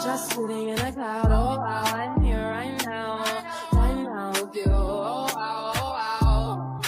just sitting in a cloud. Oh wow, I'm here right now with you. Oh wow, oh wow.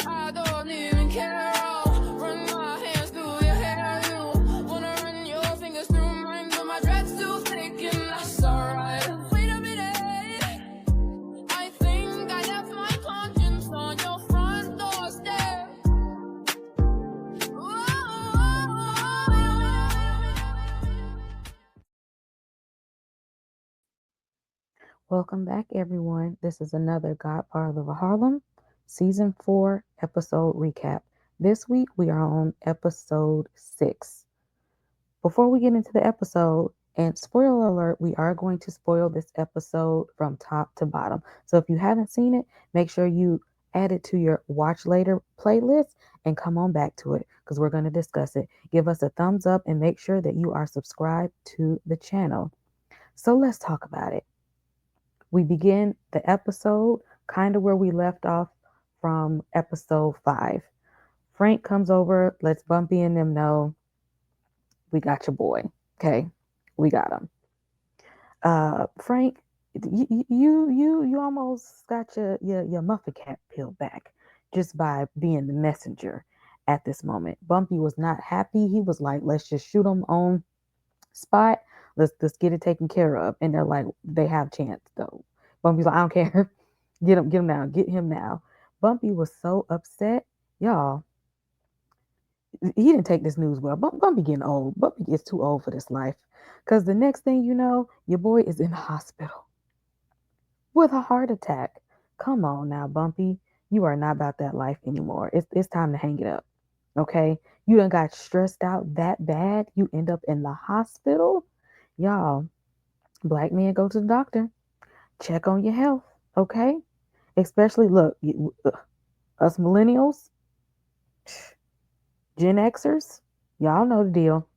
I don't even care. I'll run my hands through your hair. You wanna run your fingers through mine, but my dread's too thick and that's alright. Wait a minute, I think I left my conscience on your front doorstep. Welcome back, everyone. This is another Godfather of Harlem, Season 4, Episode Recap. This week, we are on Episode 6. Before we get into the episode, and spoiler alert, we are going to spoil this episode from top to bottom. So if you haven't seen it, make sure you add it to your Watch Later playlist and come on back to it because we're going to discuss it. Give us a thumbs up and make sure that you are subscribed to the channel. So let's talk about it. We begin the episode kind of where we left off from episode 5. Frank comes over, lets Bumpy and them know we got your boy. Okay, we got him. Frank, you almost got your muffin cap peeled back just by being the messenger at this moment. Bumpy was not happy. He was like, let's just shoot him on spot. Let's get it taken care of. And they're like, they have chance though. Bumpy's like, I don't care. Get him now. Get him now. Bumpy was so upset. Y'all, he didn't take this news well. Bumpy getting old. Bumpy gets too old for this life. Because the next thing you know, your boy is in the hospital with a heart attack. Come on now, Bumpy. You are not about that life anymore. It's time to hang it up. Okay? You done got stressed out that bad. You end up in the hospital. Y'all, black men go to the doctor. Check on your health. Okay? Especially, look, us millennials, Gen Xers, y'all know the deal.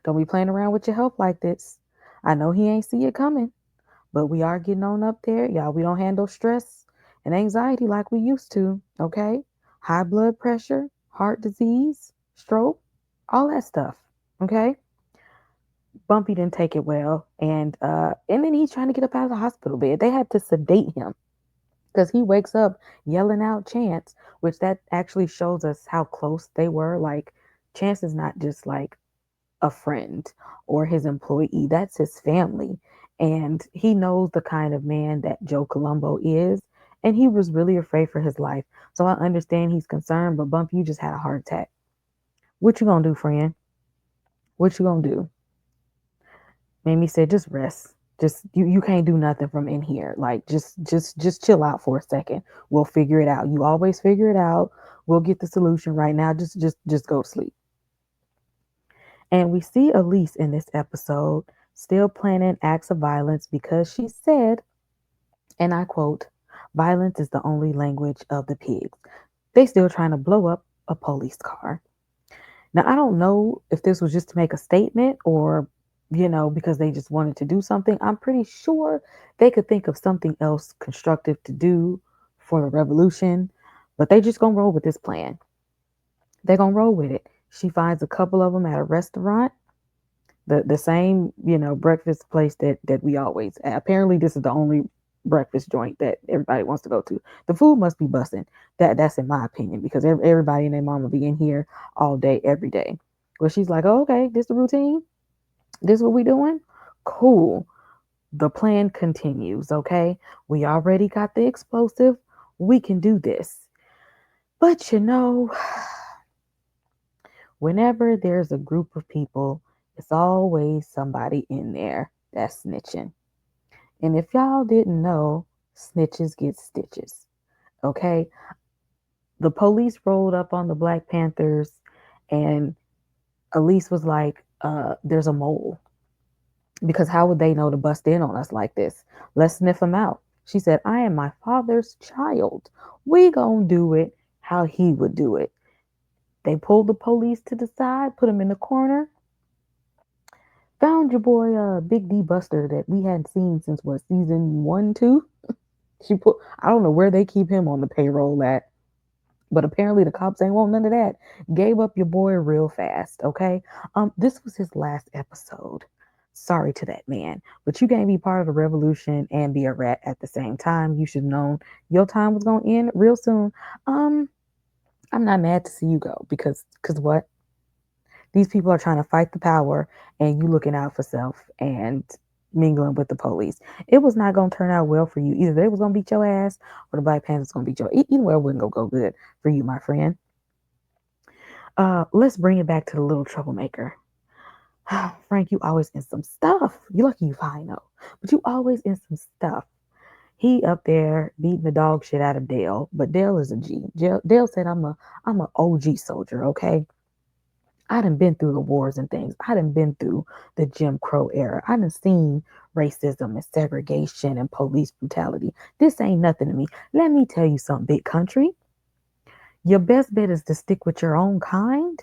Don't be playing around with your health like this. I know he ain't see it coming, but we are getting on up there. Y'all, we don't handle stress and anxiety like we used to, okay? High blood pressure, heart disease, stroke, all that stuff, okay? Bumpy didn't take it well, and then he's trying to get up out of the hospital bed. They had to sedate him because he wakes up yelling out Chance, which that actually shows us how close they were. Like Chance is not just like a friend or his employee, that's his family. And he knows the kind of man that Joe Colombo is. And he was really afraid for his life. So I understand he's concerned, but Bump, you just had a heart attack. What you gonna do, friend? What you gonna do? Mamie said, just rest. Just you can't do nothing from in here. Like just chill out for a second. We'll figure it out. You always figure it out. We'll get the solution right now. Just go to sleep. And we see Elise in this episode still planning acts of violence because she said, and I quote, violence is the only language of the pigs. They still trying to blow up a police car. Now, I don't know if this was just to make a statement or, because they just wanted to do something. I'm pretty sure they could think of something else constructive to do for the revolution, but they just gonna roll with this plan. They're gonna roll with it. She finds a couple of them at a restaurant, the same breakfast place that we always. Apparently, this is the only breakfast joint that everybody wants to go to. The food must be busting. That's in my opinion because everybody and their mama be in here all day, every day. Well, she's like, oh, okay, this the routine. This what we doing? Cool. The plan continues. Okay, we already got the explosive. We can do this. But whenever there's a group of people, it's always somebody in there that's snitching. And if y'all didn't know, snitches get stitches. Okay? The police rolled up on the Black Panthers, and Elise was like, there's a mole. Because how would they know to bust in on us like this? Let's sniff them out. She said, I am my father's child. We gonna do it how he would do it. They pulled the police to the side, put him in the corner, found your boy Big D Buster that we hadn't seen since what, season 1, 2? I don't know where they keep him on the payroll at, but apparently the cops ain't want none of that. Gave up your boy real fast, okay? This was his last episode. sorry to that man. But you can't be part of the revolution and be a rat at the same time. You should have known your time was gonna end real soon. Um, I'm not mad to see you go because what? These people are trying to fight the power and you looking out for self and mingling with the police. It was not gonna turn out well for you. Either they was gonna beat your ass or the Black Panthers gonna beat your either way it wasn't gonna go good for you, my friend. Let's bring it back to the little troublemaker. Frank, you always in some stuff. You lucky you fine though. But you always in some stuff. He up there beating the dog shit out of Dale, but Dale is a G. Dale said, I'm a OG soldier, okay? I done been through the wars and things. I done been through the Jim Crow era. I done seen racism and segregation and police brutality. This ain't nothing to me. Let me tell you something, big country. Your best bet is to stick with your own kind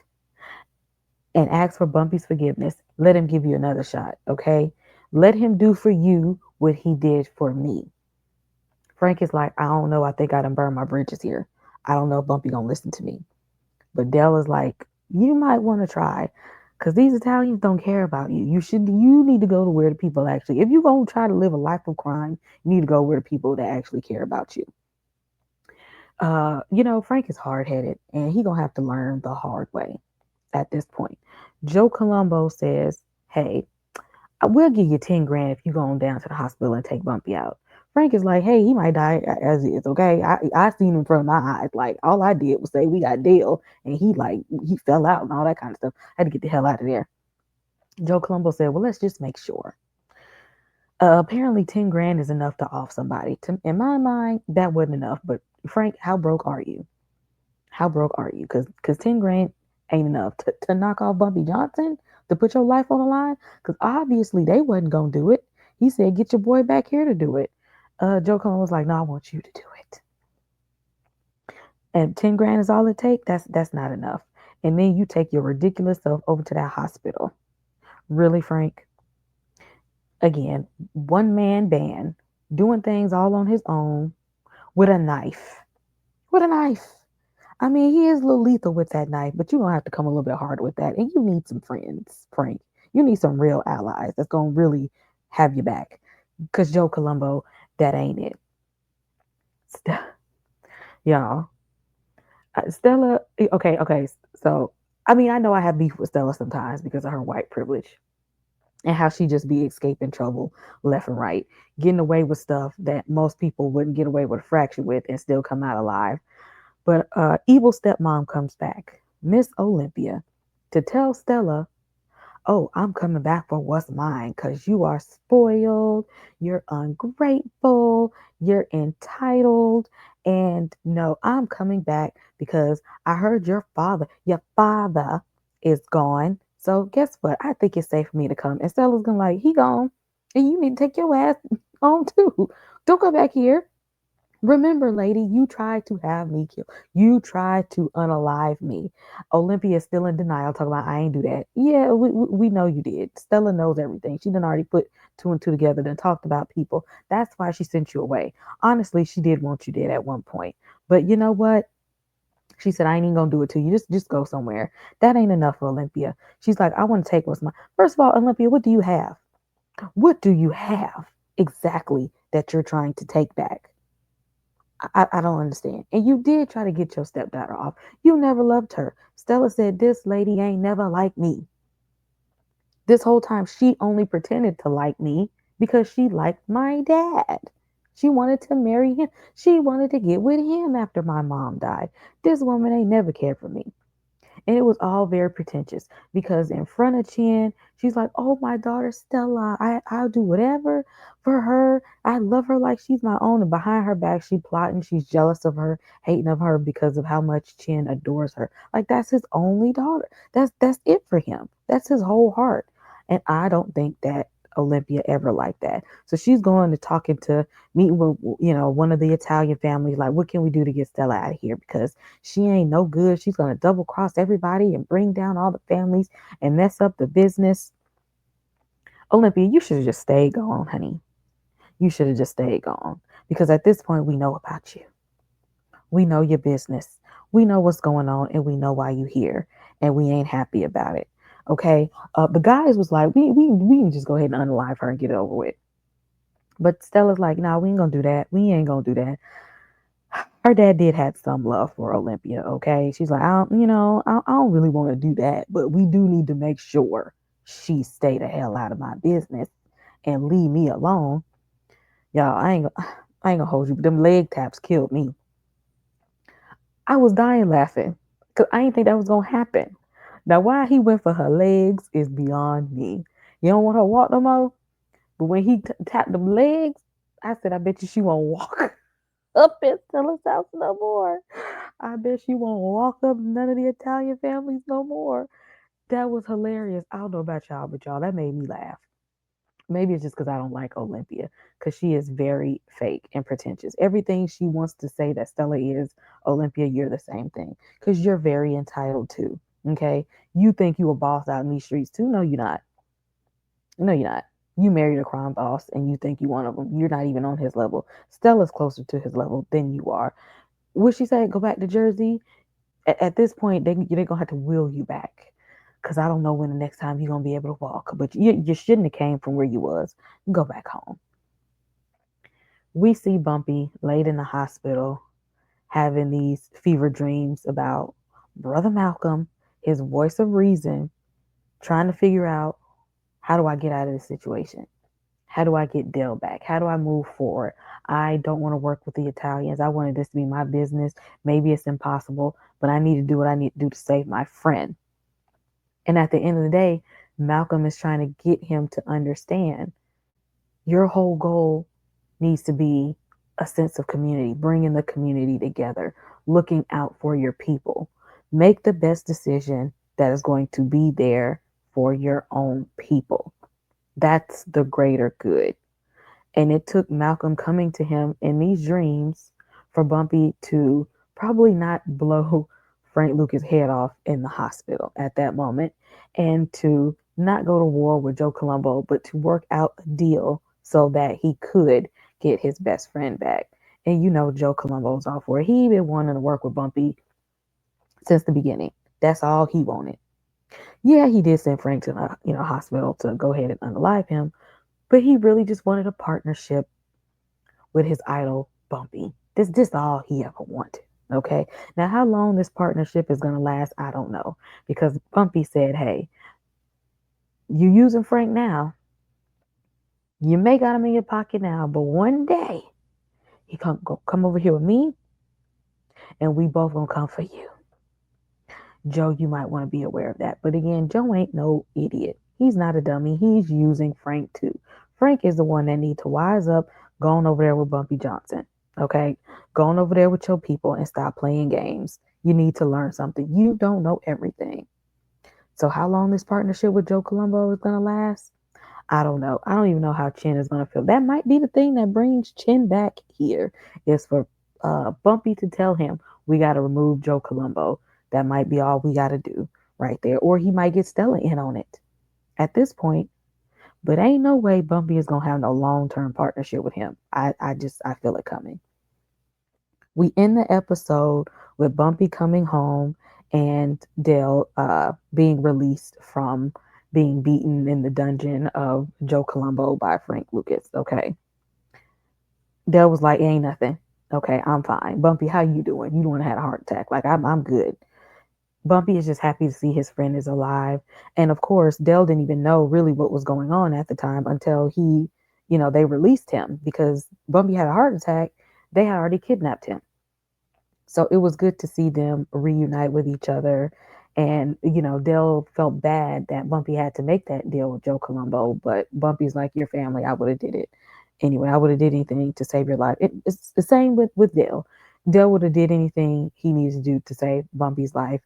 and ask for Bumpy's forgiveness. Let him give you another shot, okay? Let him do for you what he did for me. Frank is like, I don't know. I think I done burned my bridges here. I don't know if Bumpy gonna listen to me. But Dell is like, you might want to try, because these Italians don't care about you. You need to go to where the people actually. If you're gonna try to live a life of crime, you need to go where the people that actually care about you. Frank is hard headed, and he gonna have to learn the hard way at this point. Joe Colombo says, "Hey, I will give you 10 grand if you go on down to the hospital and take Bumpy out." Frank is like, hey, he might die as is, okay? I seen him in front of my eyes. Like, all I did was say we got Dale, and he fell out and all that kind of stuff. I had to get the hell out of there. Joe Colombo said, well, let's just make sure. Apparently 10 grand is enough to off somebody. In my mind, that wasn't enough. But Frank, how broke are you? How broke are you? Because 10 grand ain't enough to knock off Bumpy Johnson, to put your life on the line. Because obviously they wasn't going to do it. He said, get your boy back here to do it. Joe Cullen was like, no, I want you to do it. And 10 grand is all it takes. That's not enough. And then you take your ridiculous self over to that hospital. Really, Frank? Again, one man band doing things all on his own with a knife. With a knife. I mean, he is a little lethal with that knife, but you're going to have to come a little bit harder with that. And you need some friends, Frank. You need some real allies that's going to really have your back. Because Joe Colombo, that ain't it. Y'all, Stella, okay. So, I mean, I know I have beef with Stella sometimes because of her white privilege and how she just be escaping trouble left and right, getting away with stuff that most people wouldn't get away with a fraction with and still come out alive. But evil stepmom comes back, Miss Olympia, to tell Stella, oh, I'm coming back for what's mine because you are spoiled, you're ungrateful, you're entitled. And no, I'm coming back because I heard your father is gone. So guess what? I think it's safe for me to come. And Stella's gonna like, he gone. And you need to take your ass on too. Don't come back here. Remember, lady, you tried to have me killed. You tried to unalive me. Olympia is still in denial, talking about, I ain't do that. Yeah, we know you did. Stella knows everything. She done already put two and two together and talked about people. That's why she sent you away. Honestly, she did want you dead at one point. But you know what? She said, I ain't even gonna do it to you. Just go somewhere. That ain't enough for Olympia. She's like, I want to take what's mine. First of all, Olympia, what do you have? What do you have exactly that you're trying to take back? I don't understand. And you did try to get your stepdaughter off. You never loved her. Stella said, this lady ain't never liked me. This whole time, she only pretended to like me because she liked my dad. She wanted to marry him. She wanted to get with him after my mom died. This woman ain't never cared for me. And it was all very pretentious because in front of Chin, she's like, oh, my daughter Stella, I'll do whatever for her. I love her like she's my own. And behind her back, she plotting. She's jealous of her, hating of her because of how much Chin adores her. Like that's his only daughter. That's it for him. That's his whole heart. And I don't think that Olympia ever liked that. So she's going to talking to meeting with one of the Italian families. Like, what can we do to get Stella out of here? Because she ain't no good. She's going to double cross everybody and bring down all the families and mess up the business. Olympia, you should have just stayed gone, honey. You should have just stayed gone. Because at this point, we know about you. We know your business. We know what's going on and we know why you here. And we ain't happy about it. Okay. The guys was like, we can just go ahead and unalive her and get it over with. But Stella's like, nah, we ain't gonna do that. We ain't gonna do that. Her dad did have some love for Olympia. Okay. She's like, I don't really want to do that, but we do need to make sure she stay the hell out of my business and leave me alone. Y'all, I ain't gonna hold you, but them leg taps killed me. I was dying laughing because I didn't think that was gonna happen. Now, why he went for her legs is beyond me. You don't want her to walk no more, but when he tapped them legs, I said, I bet you she won't walk up in Stella's house no more. I bet she won't walk up none of the Italian families no more. That was hilarious. I don't know about y'all, but y'all, that made me laugh. Maybe it's just because I don't like Olympia, because she is very fake and pretentious. Everything she wants to say that Stella is, Olympia, you're the same thing. Because you're very entitled too. Okay? You think you a boss out in these streets too? No, you're not. No, you're not. You married a crime boss and you think you one of them. You're not even on his level. Stella's closer to his level than you are. Would she say go back to Jersey? At this point, they're gonna have to wheel you back, because I don't know when the next time you're gonna be able to walk. But you shouldn't have came from where you was. Go back home. We see Bumpy laid in the hospital having these fever dreams about Brother Malcolm, his voice of reason, trying to figure out, how do I get out of this situation? How do I get Dell back? How do I move forward? I don't want to work with the Italians. I wanted this to be my business. Maybe it's impossible, but I need to do what I need to do to save my friend. And at the end of the day, Malcolm is trying to get him to understand your whole goal needs to be a sense of community, bringing the community together, looking out for your people. Make the best decision that is going to be there for your own people. That's the greater good. And it took Malcolm coming to him in these dreams for Bumpy to probably not blow Frank Lucas' head off in the hospital at that moment, and to not go to war with Joe Colombo, but to work out a deal so that he could get his best friend back. And you know Joe Colombo's all for it. He been wanting to work with Bumpy since the beginning. That's all he wanted. Yeah, he did send Frank to the hospital to go ahead and unalive him, but he really just wanted a partnership with his idol Bumpy. This all he ever wanted. Okay. Now how long this partnership is gonna last, I don't know. Because Bumpy said, hey, you using Frank now. You may got him in your pocket now, but one day he come over here with me and we both gonna come for you. Joe, you might want to be aware of that. But again, Joe ain't no idiot. He's not a dummy. He's using Frank too. Frank is the one that need to wise up, going over there with Bumpy Johnson. Okay? Going over there with your people and stop playing games. You need to learn something. You don't know everything. So how long this partnership with Joe Colombo is gonna last? I don't know. I don't even know how Chin is gonna feel. That might be the thing that brings Chin back here, is for Bumpy to tell him we got to remove Joe Colombo. That might be all we got to do right there. Or he might get Stella in on it at this point. But ain't no way Bumpy is gonna have no long-term partnership with him. I feel it coming. We end the episode with Bumpy coming home and Dale being released from being beaten in the dungeon of Joe Colombo by Frank Lucas. Okay. Dale was like, it ain't nothing. Okay, I'm fine. Bumpy, how you doing? You don't had a heart attack. Like I'm good. Bumpy is just happy to see his friend is alive. And of course, Dale didn't even know really what was going on at the time until they released him, because Bumpy had a heart attack. They had already kidnapped him. So it was good to see them reunite with each other. And, Dale felt bad that Bumpy had to make that deal with Joe Colombo, but Bumpy's like, your family, I would have did it. Anyway, I would have did anything to save your life. It's the same with Dale. Dale would have did anything he needs to do to save Bumpy's life.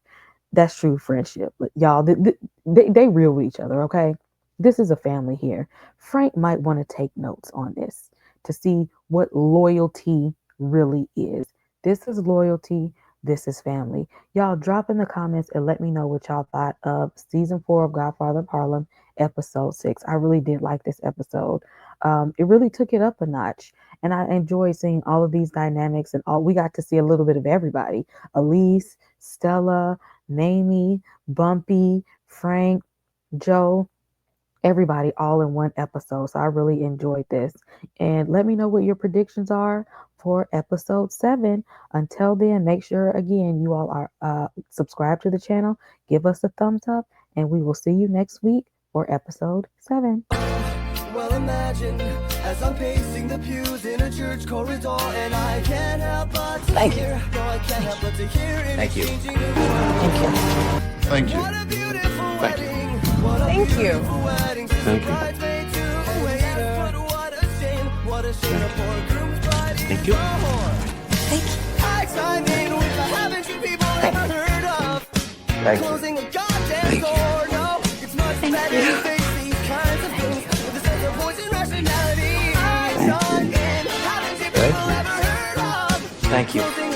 That's true friendship. But y'all, they real with each other, okay? This is a family here. Frank might want to take notes on this to see what loyalty really is. This is loyalty. This is family. Y'all drop in the comments and let me know what y'all thought of season 4 of Godfather of Harlem, episode 6. I really did like this episode. It really took it up a notch. And I enjoyed seeing all of these dynamics, and all we got to see a little bit of everybody. Elise, Stella, Mamie, Bumpy, Frank. Joe, everybody all in one episode. So I really enjoyed this. And let me know what your predictions are for episode 7. Until then, make sure again you all are subscribed to the channel, give us a thumbs up, and we will see you next week for episode 7. Well, imagine as I'm pacing the pews in a church corridor, and I can't help but to hear. No, I can't help but to hear. Thank you. Thank you. Thank you. What a beautiful Thank you. wedding. What a Thank you. beautiful wedding. Thank you. Bridesmaid to waiter. But what a shame. What a shame. A poor groom's bride. Thank you. Thank you. I chime in with the haven't you people ever heard of? Thank you. Closing a goddamn door. No, it's much better to face these kinds of things with a sense of voice and rationality. I chime in. Haven't you people ever heard of? Thank you. Closing